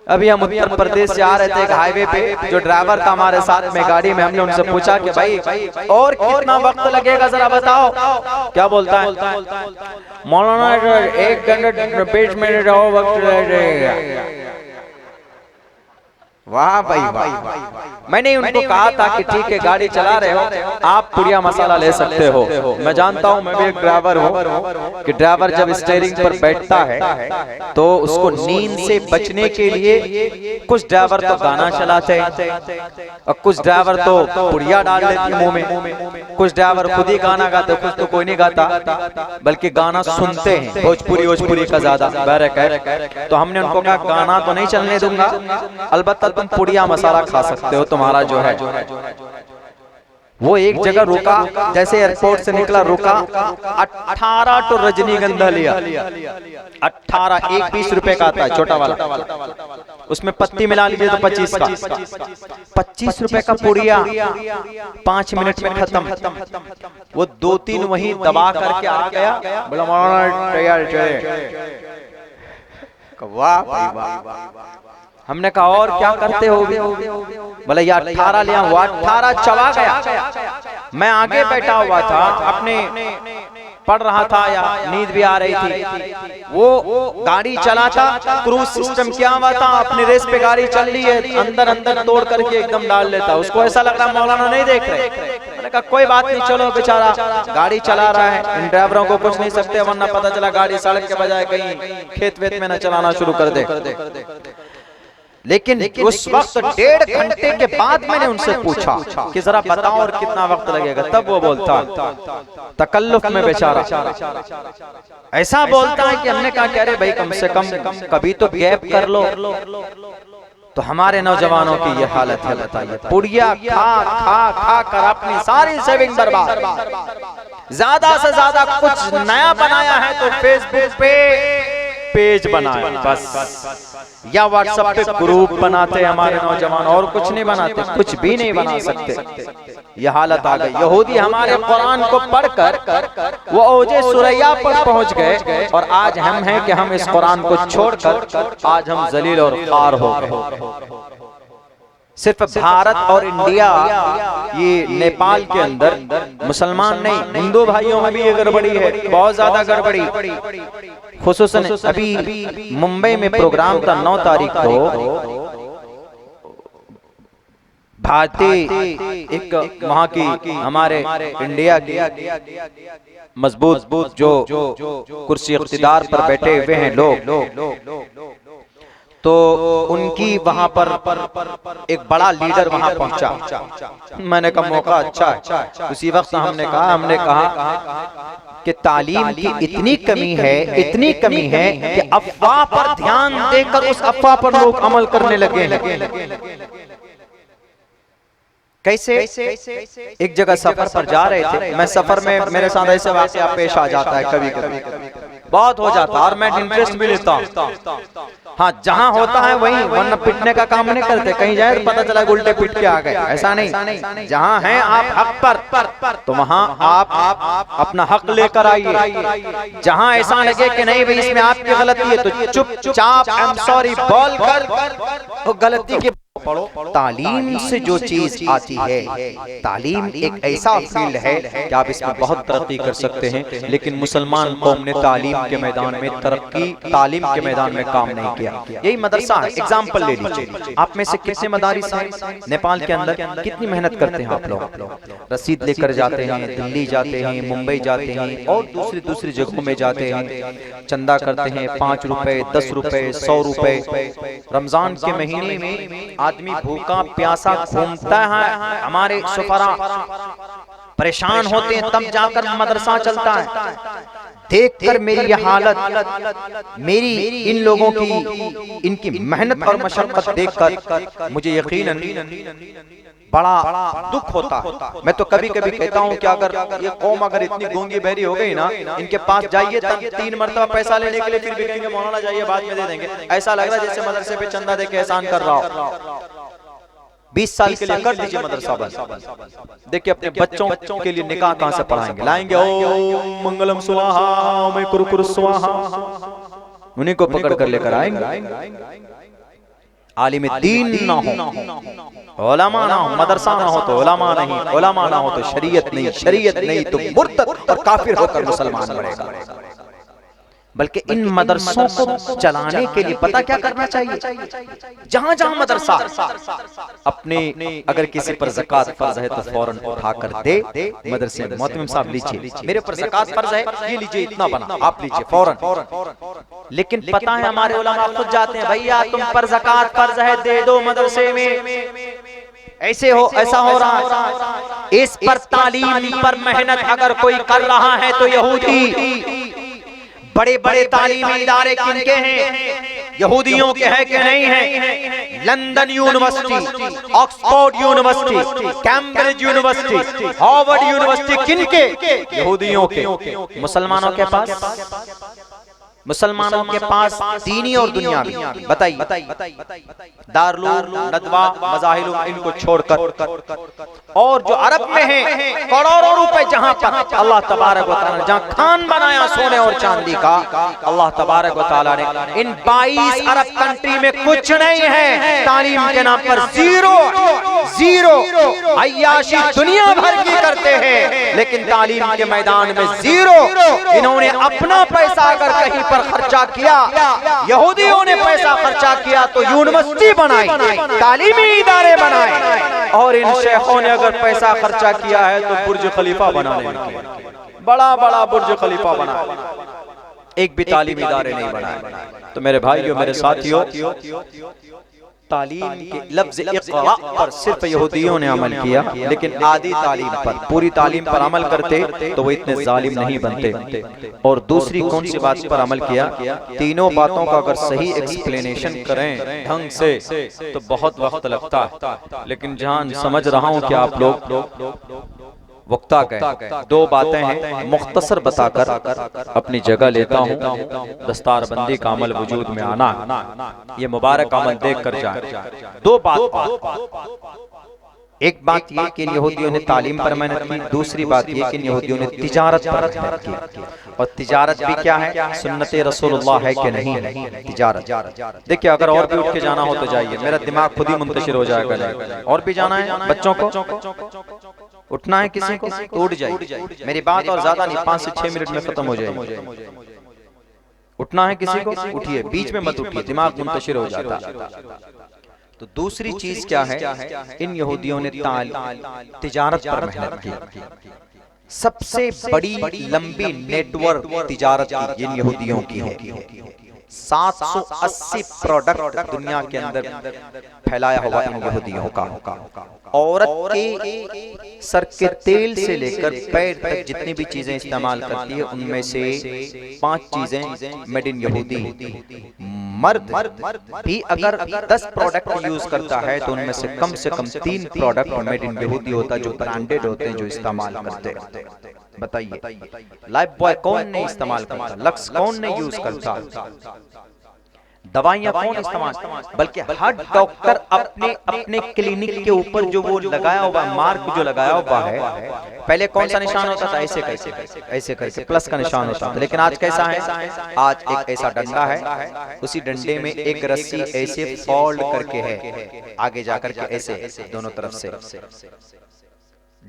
अभी हम उत्तर प्रदेश से आ रहे थे, एक हाईवे पे जो ड्राइवर था हमारे साथ में गाड़ी में, हमने उनसे पूछा कि भाई और कितना वक्त लगेगा जरा बताओ। क्या बोलता है? मौलाना 1 घंटे 20 मिनट और वक्त लगेगा। वाह भाई वाह। मैंने उनको कहा था कि ठीक है, गाड़ी चला रहे हो आप, पुड़िया मसाला ले सकते हो। मैं जानता हूं, मैं भी एक ड्राइवर हूं, कि ड्राइवर जब स्टीयरिंग पर बैठता है तो उसको नींद से बचने के लिए कुछ ड्राइवर तो गाना चलाते हैं, और कुछ ड्राइवर तो पुड़िया डाल देते हैं मुंह में, कुछ ड्राइवर खुद ही गाना गाते, कुछ तो कोई नहीं गाता बल्कि गाना सुनते हैं, भोजपुरी का ज्यादा बैरक है। तो हमने उनको कहा गाना तो नहीं चलने दूंगा, अलबत्ता तुम पुड़िया मसाला खा सकते हो, तुम्हारा जो है। वो एक जगह रुका, जैसे एयरपोर्ट से निकला रुका, 18 तो रजनीगंधा लिया। 18, एक 20 रुपए का आता है छोटा वाला, उसमें पत्ती मिला लीजिए तो 25 का। 25 रुपए का पुड़िया 5 मिनट में खत्म। वो 2-3 वहीं दबा करके आ गया, बोला मौलाना तैयार चले। वाह भाई वाह। हमने कहा और क्या करते हो? बोले यार 18 लिया, वो 18 चला गया। मैं आगे बैठा हुआ था, अपने पढ़ रहा था या नींद भी आ रही थी। वो गाड़ी चलाता, क्रूज सिस्टम किया हुआ था, अपने रेस पे गाड़ी चल रही है, अंदर तोड़ करके एकदम डाल लेता। उसको ऐसा लग रहा मौलाना नहीं देख रहे। मैंने कहा कोई बात नहीं, चलो बेचारा गाड़ी चला रहा है, इन ड्राइवरों को कुछ नहीं सकते, वरना पता चला गाड़ी सड़क के बजाय कहीं खेत वेत में न चलाना शुरू कर दे। लेकिन उस वक्त 1.5 घंटे के बाद मैंने उनसे पूछा कि जरा बताओ और कितना वक्त लगेगा, तब वो बोलता तकल्लुफ में बेचारा ऐसा बोलता है कि हमने कहा कह रहे भाई कम से कम कभी तो गैप कर लो। तो हमारे नौजवानों की ये हालत है, बताइए, पुड़िया खा कर अपनी सारी सेविंग बर्बाद। ज्यादा से ज्यादा कुछ नया बनाया है तो फेसबुक पे पेज बनाया बस, या व्हाट्सएप पे ग्रुप बनाते हैं हमारे नौजवान, और कुछ नहीं बनाते, कुछ भी नहीं बना सकते। यह हालत आ गई। यहूदी हमारे कुरान को पढ़कर वो ओजे सुरैया पर पहुंच गए, और आज हम हैं कि हम इस कुरान को छोड़कर आज हम जलील और खार हो गए। सिर्फ भारत और इंडिया, ये नेपाल के अंदर मुसलमान नहीं, हिंदू भाइयों में भी ये गड़बड़ी है, बहुत ज्यादा गड़बड़ी। खुसूसन अभी मुंबई में प्रोग्राम था 9 तारीख को, भारतीय एक वहाँ की हमारे इंडिया की मजबूत जो कुर्सी इख्तिदार पर बैठे हुए हैं लोग, तो उनकी वहां पर एक बड़ा लीडर वहां पहुंचा। मैंने कहा मौका अच्छा है। उसी वक्त हमने कहा कि तालीम की इतनी कमी है कि अफवाह पर ध्यान देकर उस अफवाह पर लोग अमल करने लगे हैं। कैसे? एक जगह सफर पर जा रहे थे, मैं सफर में मेरे साथ ऐसे वाकया पेश आ जाता है, कभी कभी बहुत हो जाता है, और मैं इंटरेस्ट भी लेता हूँ। हाँ, जहाँ होता है वहीं, वरना पिटने का काम नहीं करते। कहीं जाए तो पता चला उल्टे पिट के आ गए, ऐसा नहीं। जहाँ हैं आप हक पर, तो वहाँ आप अपना हक लेकर आइए। जहाँ ऐसा लगे कि नहीं भाई इसमें आपकी गलती है, तो चुपचाप आई एम सॉरी बोल कर गलती की पढ़ो। तालीम से जो चीज आती है, तालीम एक ऐसा फील्ड है कि आप इसमें बहुत तरक्की कर सकते हैं, लेकिन मुसलमान कौम ने तालीम के मैदान में तालीम के मैदान में काम नहीं किया। यही मदरसा है, एग्जाम्पल ले लीजिए। आप में से कितने मदारिस हैं नेपाल के अंदर, कितनी मेहनत करते हैं आप लोग? रसीद लेकर जाते हैं, दिल्ली जाते हैं, मुंबई जाते हैं और दूसरी जगहों में जाते हैं, चंदा करते हैं, 5 रुपए, 10 रुपए, 100 रुपए। रमजान के महीने में आदमी भूखा प्यासा घूमता है, हमारे सुफरा परेशान होते हैं, तब जाकर मदरसा चलता है। देखकर मेरी यह हालत, मेरी इन लोगों की इनकी मेहनत और मशक्कत देखकर मुझे यकीनन बड़ा दुख होता है। मैं तो कभी कभी कहता हूँ कि अगर ये कौम अगर इतनी गूंगी बहरी हो गई ना, इनके पास जाइए 3 मरतबा पैसा लेने के लिए फिर भी कहेंगे मौलाना जाइए बाद में दे देंगे। ऐसा लग रहा है जैसे मदरसे पे चंदा दे के एहसान कर रहा हो। 20 साल के लिए कर दीजिए मदरसा बंद। देखिए अपने बच्चों के लिए निकाह कहां से पढ़ाएंगे, लाएंगे ओम मंगलम स्वाहा मैं कुरकुर स्वाहा, उन्हीं को पकड़ कर लेकर आएंगे। आलिम दीन ना हो, उलमा ना हो, मदरसा ना हो तो उलमा नहीं, उलमा ना हो तो शरीयत नहीं, शरीयत नहीं तो मुर्तद और काफिर होकर मुसलमान बनेगा। बल्कि इन मदरसों को चलाने के लिए पता क्या करना चाहिए? जहां जहां मदरसा अपने अगर किसी पर ज़कात फर्ज है तो फौरन उठा कर दे मदरसे में, मोहतरम साहब लीजिए मेरे पर ज़कात फर्ज है, ये लीजिए इतना बना, आप लीजिए फौरन। लेकिन पता है हमारे उलमा खुद जाते हैं, भैया तुम पर ज़कात फर्ज है दे दो मदरसे में, ऐसा हो रहा है। इस पर तालीम पर मेहनत अगर कोई कर रहा है तो यहूदी बड़े बड़े तालीमी इदारे किनके हैं? यहूदियों के हैं कि नहीं है? London university, Oxford university, Cambridge university, Harvard university किनके? यहूदियों के। मुसलमानों के पास दीनी और दुनियावी, बताइए दारुल नदवा मज़ाहिल इनको छोड़कर, और जो अरब में है करोड़ों रुपए जहां पर अल्लाह तबारक व तआला जहां खान बनाया सोने और चांदी का, अल्लाह तबारक व तआला ने इन 22 अरब कंट्री में कुछ नहीं है, तालीम के नाम पर जीरो अय्याशी दुनिया भर की करते हैं, लेकिन तालीम के मैदान में जीरो। इन्होंने अपना पैसा अगर कहीं पर खर्चा किया, यहूदियों ने पैसा खर्चा किया तो यूनिवर्सिटी बनाई, तालीमी इदारे बनाए, और इन शेखों ने अगर पैसा खर्चा किया है तो बुर्ज खलीफा बनाने में, बड़ा बुर्ज खलीफा बना, एक भी तालीमी इदारे नहीं बनाए। तो मेरे भाइयों मेरे साथियों, तालीम के लफ्ज़ इक़रा पर सिर्फ यहूदियों ने अमल किया, लेकिन आधी तालीम पर, पूरी तालीम पर अमल करते तो वो इतने जालिम नहीं बनते। और दूसरी कौन सी बात पर अमल किया? तीनों बातों का अगर सही एक्सप्लेनेशन करें ढंग से तो बहुत वक्त लगता है, लेकिन जहां समझ रहा हूं कि आप लोग वक्ता गए, 2 बातें हैं मुख्तसर बताकर अपनी जगह लेता हूँ। दस्तारबंदी का अमल वजूद में आना, ये मुबारक अमल देख कर जाए। 2 बात एक बात ये कि यहूदियों ने तालीम पर मेहनत की, दूसरी बात ये कि यहूदियों ने तिजारत पर मेहनत की। और तिजारत भी क्या है, सुन्नत रसूलुल्लाह है कि नहीं है तिजारत। देखिए अगर और भी उठ के जाना हो तो जाइए, मेरा दिमाग खुद ही मुंतशिर हो जाएगा। और भी जाना है बच्चों को, उठना है किसी को तो उठ जाइए। मेरी बात और ज्यादा नहीं, 5 से 6 मिनट में खत्म हो जाएगी। उठना है किसी को, उठिए, बीच में मत उठिए, दिमाग मुंतशिर हो जाता है। तो दूसरी चीज क्या है, इन यहूदियों ने तिजारत पर मेहनत की। सबसे बड़ी लंबी नेटवर्क तिजारत की इन यहूदियों की है। 780 प्रोडक्ट दुनिया के अंदर फैलाया हुआ इन यहूदियों का। औरत के सर के तेल से लेकर पैर तक जितनी भी चीजें इस्तेमाल करती है, उनमें से 5 चीजें मेड इन यहूदी। मर्द भी अगर 10 प्रोडक्ट यूज करता है तो उनमें से कम 3 प्रोडक्ट मेड इन यहूदी होता है, जो ब्रांडेड होते हैं, जो इस्तेमाल करते हैं। बताइए लाइफ बॉय कौन नहीं इस्तेमाल करता, लक्स कौन नहीं यूज करता, दवाइयां कौन इस्तेमाल, बल्कि हर डॉक्टर अपने अपने क्लिनिक के ऊपर जो वो लगाया हुआ मार्क जो लगाया हुआ है, पहले कौन सा निशान होता था, ऐसे करके प्लस का निशान होता था। लेकिन आज कैसा है, आज एक ऐसा डंडा है, उसी डंडे में एक रस्सी ऐसे फोल्ड करके है, आगे जाकर के ऐसे दोनों तरफ से।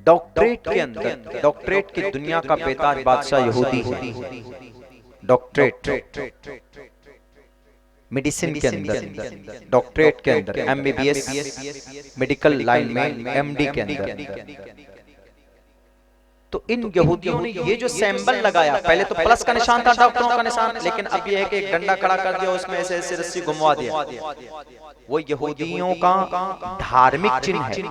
डॉक्टरेट के अंदर, डॉक्टरेट की दुनिया का बेताज बादशाह यहूदी है। डॉक्टरेट मेडिसिन के अंदर, डॉक्टरेट के अंदर, MBBS मेडिकल लाइन में, MD के अंदर। तो इन यहूदियों ने ये जो सिंबल लगाया, पहले तो प्लस का निशान था, डॉक्टरों का निशान, लेकिन अब ये है कि एक डंडा खड़ा कर दिया, उसमें ऐसे ऐसे रस्सी घुमवा दिया। वो यहूदियों का धार्मिक चिन्ह है।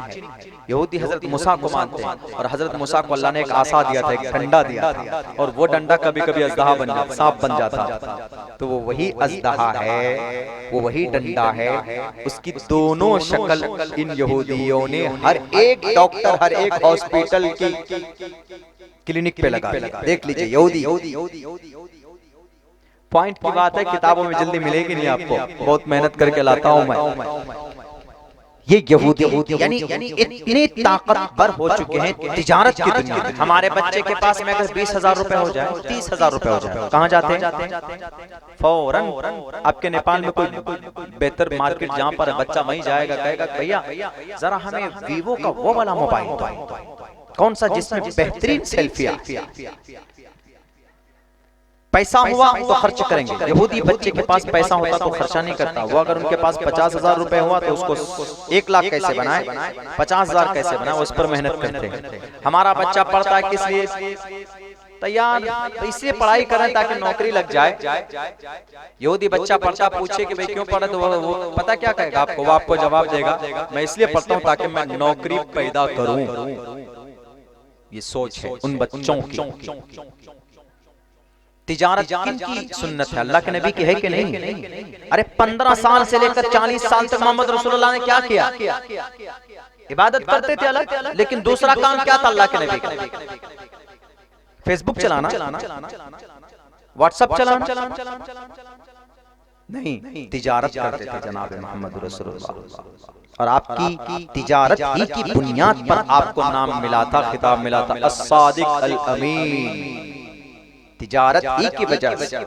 यहूदी हजरत मूसा को मानते हैं, और हजरत मूसा को अल्लाह ने एक आसा दिया था, एक डंडा दिया था, और वो डंडा कभी कभी अजदहा बन जाता, सांप बन जाता। तो वो वही अजदहा है, वो वही डंडा है, उसकी दोनों शक्ल इन यहूदियों ने हर एक डॉक्टर, हर एक हॉस्पिटल की क्लिनिक पे लगा दिया। देख लीजिए यहूदी। पॉइंट की बात है, किताबों में जल्दी मिलेगी नहीं आपको, बहुत मेहनत करके लाता हूं मैं। ये यहूदी यानी इतने ताकतवर हो चुके हैं तिजारत की दुनिया में। हमारे बच्चे के पास में अगर 20,000 रुपए हो जाए, 30,000 रुपए हो जाए, कहाँ जाते हैं फौरन। आपके नेपाल में कोई बेहतर मार्केट जहाँ पर बच्चा वहीं जाएगा, कहेगा भैया जरा हमें वीवो का वो वाला मोबाइल, कौन सा जिसमें बेहतरीन सेल्फियां। पैसा हुआ तो खर्च करेंगे। यहूदी बच्चे के पास पैसा होता तो खर्चा नहीं करता। वो अगर उनके पास 50,000 रुपए हुआ तो उसको 1 लाख कैसे बनाए, 50,000 कैसे बनाए, उस पर मेहनत करते हैं। हमारा बच्चा पढ़ता है किस लिए, तैयार तो इसलिए पढ़ाई करें ताकि नौकरी लग जाए। यहूदी बच्चा पढ़ता, पूछे कि भाई क्यों पढ़े, तो वो पता क्या कहेगा आपको, वो आपको जवाब देगा मैं इसलिए पढ़ता हूँ ताकि मैं नौकरी पैदा करूं। ये सोच है उन बच्चों की। तिजारत किनकी सुन्नत है, अल्लाह के नबी की है कि नहीं? अरे 15 साल से लेकर 40 साल तक मोहम्मद रसूलुल्लाह ने क्या किया? इबादत करते थे अलग, लेकिन दूसरा काम क्या था अल्लाह के नबी का? फेसबुक चलाना, व्हाट्सएप चलाना नहीं, तिजारत करते थे जनाब मोहम्मद रसूलुल्लाह। और आपकी तिजारत ही की बुनियाद पर आपको नाम मिला था, खिताब मिला था as-सादिक अल-अमीन। तिजारत ही की वजह से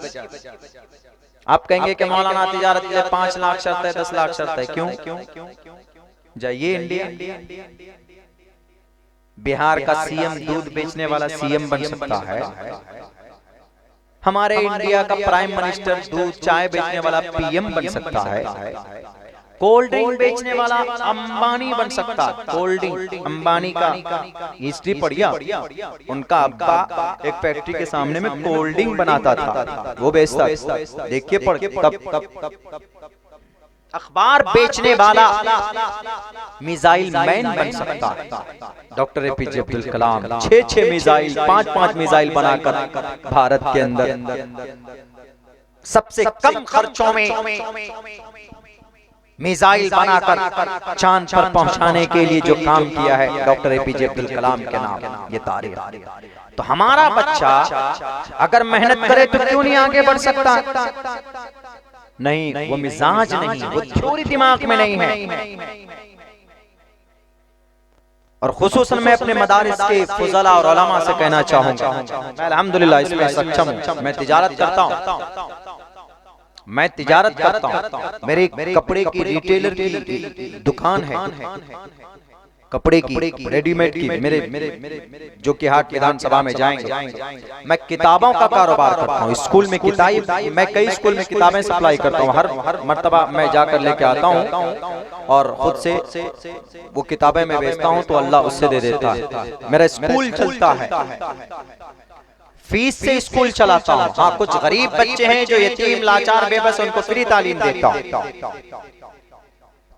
आप कहेंगे कि मौलाना तिजारत के लिए 5 लाख शर्त है, 10 लाख शर्त है, क्यों? जाइए इंडिया, बिहार का सीएम दूध बेचने वाला सीएम बन सकता है। हमारे इंडिया का प्राइम मिनिस्टर दूध चाय बेचने वाला पीएम बन सकता है। कोल्ड ड्रिंक बेचने वाला अंबानी बन सकता। कोल्ड ड्रिंक अंबानी का हिस्ट्री पढ़िया, उनका अब्बा एक फैक्ट्री के सामने में कोल्ड ड्रिंक बनाता था, वो बेचता। देखिए पढ़ तब अखबार बेचने वाला मिसाइल मैन बन सकता है। Doctor APJ Abdul Kalam 6 missile, 5 missile बनाकर भारत के अंदर सबसे कम खर्चों में मिसाइल बनाकर चांद पर पहुंचाने के लिए जो काम किया है डॉक्टर एपीजे अब्दुल कलाम के नाम, ये तारीख। तो हमारा बच्चा अगर मेहनत करे तो क्यों नहीं आगे बढ़ सकता? नहीं, वो मिजाज नहीं, वो थ्योरी दिमाग में नहीं है। और खुसूसन मैं अपने मदारिस के फुज़ला और उलमा से कहना चाहूंगा, मैं अल्हम्दुलिल्लाह इसमें सक्षम हूँ। मैं तिजारत करता हूँ, मेरे कपड़े की रिटेलर की दुकान है, कपड़े की रेडीमेड की, मेरे जो कि हाट विधानसभा में जाएंगे। मैं किताबों का कारोबार करता हूँ, स्कूल में किताब, मैं कई स्कूल में किताबें सप्लाई करता हूँ। हर मर्तबा मैं जाकर लेके आता हूँ और खुद से वो किताबें मैं बेचता हूँ तो अल्लाह उससे दे देता है। मेरा स्कूल चलता है, फीस से स्कूल चलाता हूँ। हाँ, कुछ गरीब बच्चे हैं जो यतीम लाचार बेबस, उनको फ्री तालीम देता हूँ।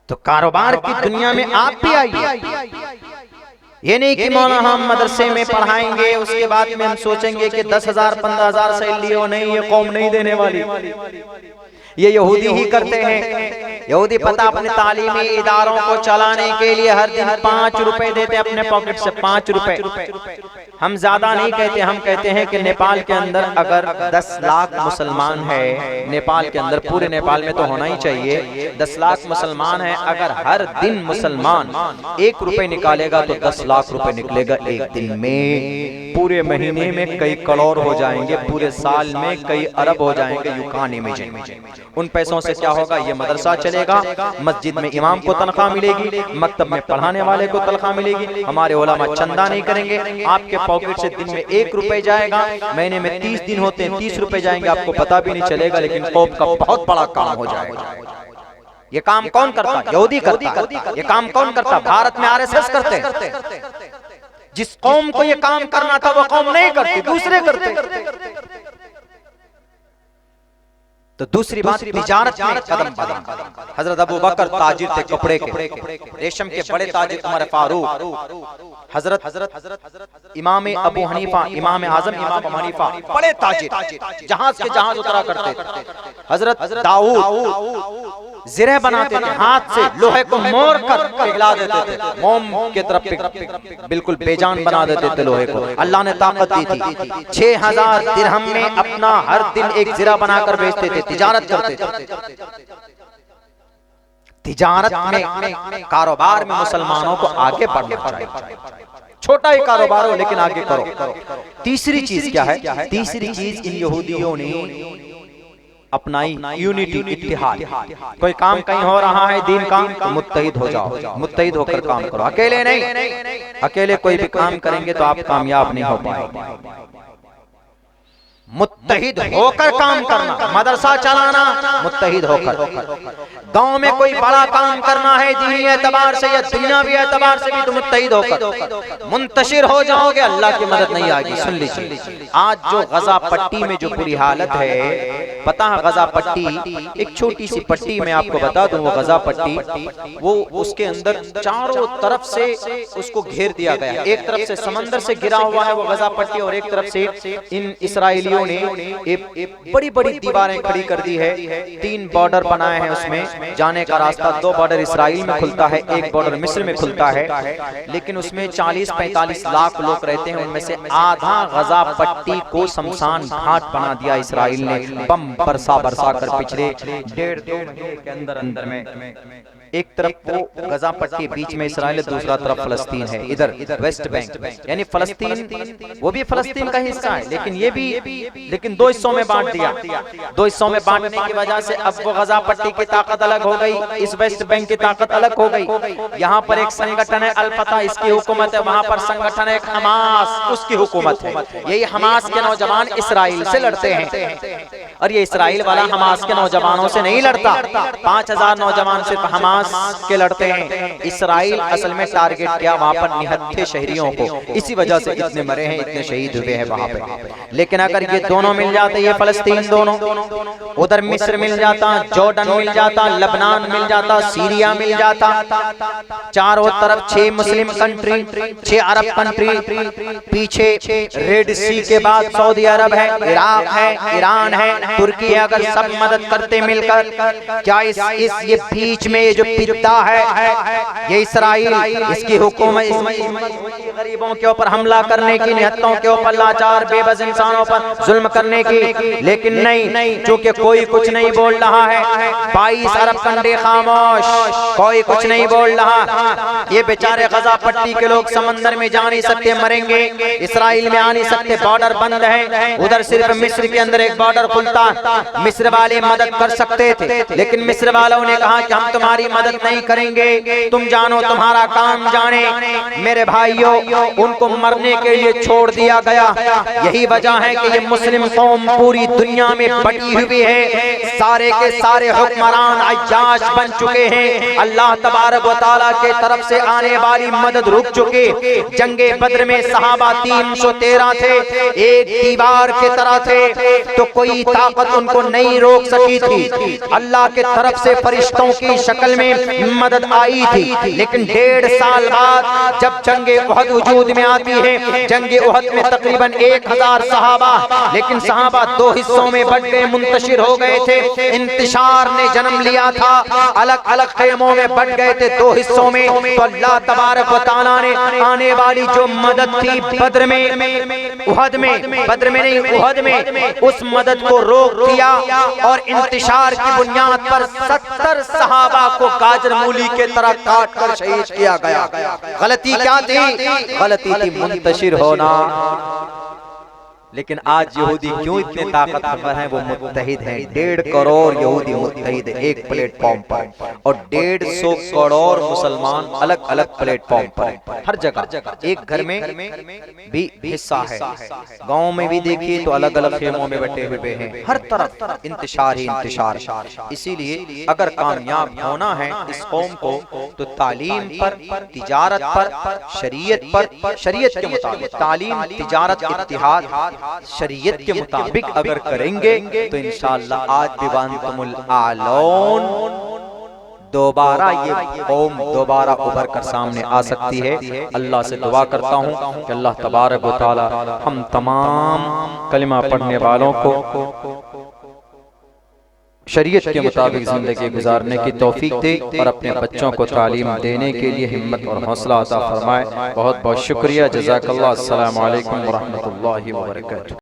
तो कारोबार की दुनिया में आप भी आइए। ये नहीं कि मौला हम मदरसे में पढ़ाएंगे उसके बाद में हम सोचेंगे कि 10,000 15,000 सैलरी हो, नहीं, ये कौम नहीं देने वाली। ये यहूदी ही करते हैं। यहूदी पता अपने तालीमी इदारों को चलाने के लिए हर दिन 5 रुपए देते हैं अपने पॉकेट से, 5 रुपए। हम ज्यादा नहीं कहते, हम कहते हैं कि नेपाल के अंदर अगर 10 लाख मुसलमान है, नेपाल के अंदर, पूरे नेपाल में तो होना ही चाहिए, 10 लाख मुसलमान है, अगर हर दिन मुसलमान 1 रुपए निकालेगा तो 10 लाख रुपए निकलेगा एक दिन में। पूरे महीने में कई करोड़ हो जाएंगे, पूरे साल में कई अरब हो जाएंगे। You can't imagine. उन पैसों से क्या होगा? ये मदरसा चलेगा, मस्जिद में इमाम को तनख्वाह मिलेगी, मकतब में पढ़ाने वाले को तनख्वाह मिलेगी, हमारे उलमा चंदा नहीं करेंगे, आपके पॉकेट से दिन में 1 रुपए जाएगा, महीने में 30 दिन होते हैं, 30 रुपए जाएंगे, आपको पता भी नहीं चलेगा, लेकिन कौम का बहुत बड़ा काम हो जाएगा। ये काम कौन करता? यहूदी करता। ये काम कौन करता? भारत में आरएसएस करते हैं। जिस कौम को ये काम करना था वो कौम नहीं करती, दूसरे करते। तो दूसरी बात, तिजारत में कदम कदम। हजरत अबू बकर ताजिर थे कपड़े के, रेशम के बड़े ताजिर उमर फारूक, हजरत इमाम अबू हनीफा, इमाम आजम इमाम अबू हनीफा बड़े ताजिर, जहाज के जहाज उतरा करते थे। हजरत दाऊद जिरे बनाते थे, हाथ से लोहे को मोड़ कर पिघला देते थे, मोम के तरफ बिल्कुल बेजान बना देते थे लोहे को। अल्लाह ने ताकत दी थी। 6000 दिरहम में अपना हर दिन एक जिरा बनाकर बेचते थे, तिजारत करते थे। तिजारत में, कारोबार में मुसलमानों को आगे बढ़ना चाहिए। छोटा ही कारोबार हो लेकिन आगे करो। तीसरी चीज क्या है? तीसरी चीज इन यहूदियों ने अपनाई यूनिटी, इत्तिहाद। कोई काम कहीं हो रहा है दीन का, तो मुत्तहिद हो जाओ, मुत्तहिद होकर काम करो। अकेले नहीं, अकेले कोई भी काम करेंगे तो आप कामयाब नहीं हो पाएंगे। मुत्तहिद होकर काम करना, मदरसा चलाना मुत्तहिद होकर। गांव में कोई बड़ा काम करना है दीनी एतबार से या दुनियावी एतबार से भी तो मुत्तहिद होकर। मुंतशिर हो जाओगे, अल्लाह की मदद नहीं आएगी। सुन लीजिए, आज जो गजा पट्टी में जो बुरी हालत है, पता है गजा पट्टी, एक छोटी सी पट्टी मैं आपको बता दूं, वो गजा पट्टी, वो उसके अंदर चारों तरफ से उसको घेर दिया गया। एक तरफ से समंदर से घिरा हुआ है वो गजा पट्टी, और एक तरफ से इन इसराइलियों ने एक बड़ी बड़ी दीवारें खड़ी कर दी है। 3 बॉर्डर बनाए हैं, उसमें जाने का रास्ता 2 बॉर्डर इसराइल में खुलता है, 1 बॉर्डर मिस्र में खुलता है। लेकिन उसमें 40-45 लाख लोग रहते हैं, उनमें से आधा गजा पट्टी को शमशान घाट बना दिया इसराइल ने, बम बरसा कर पिछले 1.5-2 महीने के अंदर में। एक तरफ वो गजा पट्टी, बीच में इसराइल, दूसरा तरफ फलस्तीन है, इधर वेस्ट बैंक, यानी फलस्तीन वो भी फलस्तीन का हिस्सा है, लेकिन ये भी, लेकिन 2 हिस्सों में बांट दिया। 2 हिस्सों में बांटने की वजह से अब वो गजा पट्टी की ताकत अलग हो गई, इस वेस्ट बैंक की ताकत अलग हो गई। यहाँ पर एक संगठन है अल फतह, इसकी हुकूमत है, वहाँ पर संगठन है हमास, उसकी हुकूमत है। यही हमास के नौजवान इसराइल से लड़ते हैं, और ये इसराइल वाला हमास के नौजवानों से नहीं लड़ता। 5000 नौजवान सिर्फ हमास के लड़ते हैं। इसराइल असल में टारगेट किया वहां पर निहत्थे शहरियों को, इसी वजह से इतने मरे हैं, इतने शहीद हुए हैं वहां पे। लेकिन अगर ये दोनों मिल जाते, ये फलस्तीन दोनों, उधर मिस्र मिल जाता, जॉर्डन मिल जाता, लेबनान मिल जाता, सीरिया मिल जाता, चारों तरफ 6 मुस्लिम कंट्री, 6 अरब कंट्री, पीछे रेड सी के बाद सऊदी अरब है, इराक है, ईरान है, तुर्की है, अगर सब मदद करते मिलकर, क्या इस ये बीच में ये जो पिता है ये इसराइल, इसकी हुकूमत गरीबों के ऊपर हमला करने की, निहत्तों के ऊपर, लाचार बेबस इंसानों पर जुल्म करने की, लेकिन नहीं, चूंकि कोई कुछ नहीं बोल रहा है। 22 अरब कंडे खामोश, कोई कुछ नहीं बोल रहा। ये बेचारे गजा पट्टी के लोग समंदर में जा नहीं सकते, मरेंगे, इसराइल में आ नहीं सकते, बॉर्डर बंद है। उधर सिर्फ मिस्र के अंदर एक बॉर्डर खुलता, मिस्र वाले मदद कर सकते थे, लेकिन मिस्र वालों ने कहा कि हम तुम्हारी मदद नहीं करेंगे, तुम जानो तुम्हारा काम जाने। मेरे भाइयों, उनको मरने के लिए छोड़ दिया गया। यही वजह है कि ये मुस्लिम कौम पूरी दुनिया में बटी हुई है। सारे के सारे हुक्मरान अय्याश बन चुके हैं। अल्लाह तबारक व तआला के तरफ से आने वाली मदद रुक चुकी। जंगे बद्र में सहाबा 313 थे, एक दीवार के तरह थे, तो कोई ताकत उनको नहीं रोक सकी थी। अल्लाह के तरफ से फरिश्तों की शक्ल में मदद आई थी, लेकिन 1.5 साल बाद जब जंगे उहद वजूद में आती है, जंगे उहद में तकरीबन 1000 सहाबा, लेकिन सहाबा 2 हिस्सों में बट गए, मुंतशिर हो गए थे। इंतशार ने जन्म लिया था, अलग अलग खेमों में बट गए थे 2 हिस्सों में। तो अल्लाह तबारक व तआला ने आने वाली जो मदद थी बद्र में, उहद में, बद्र में नहीं उहद में, उस मदद को रोक दिया और इंतशार की बुनियाद पर 70 सहाबा को गाजर मूली के तरह काट कर शहीद किया गया। गलती क्या थी? गलती थी मुंतशिर होना। लेकिन आज यहूदी क्यों इतने ताकतवर हैं? वो मुत्तहिद हैं। 1.5 करोड़ यहूदी मुत्तहिद है एक प्लेटफॉर्म पर, और 150 करोड़ मुसलमान अलग अलग प्लेटफॉर्म पर। हर जगह एक घर में भी हिस्सा है, गांव में भी देखिए तो अलग अलग खेमों में बैठे हुए हैं। हर तरफ इंतशार ही इंतशार। इसीलिए अगर कामयाब होना है इस कौम को, तो तालीम पर, तिजारत पर, शरीयत पर, शरीयत के मुताबिक तालीम, तिजारत, इत्तिहाद शरीयत के मुताबिक अगर करेंगे तो इंशाअल्लाह आज बिवांतुमुल आलौन दोबारा ये कौम दोबारा उभर कर सामने आ सकती है। अल्लाह से दुआ करता हूँ कि अल्लाह तबारक व तआला हम तमाम कलिमा पढ़ने वालों को शरीयत के मुताबिक जिंदगी गुजारने की तौफीक दे और अपने बच्चों को तालीम देने के लिए हिम्मत और हौसला अता फरमाए। बहुत बहुत शुक्रिया। जज़ाकल्लाह। अस्सलामु अलैकुम व रहमतुल्लाहि व बरकातुहू।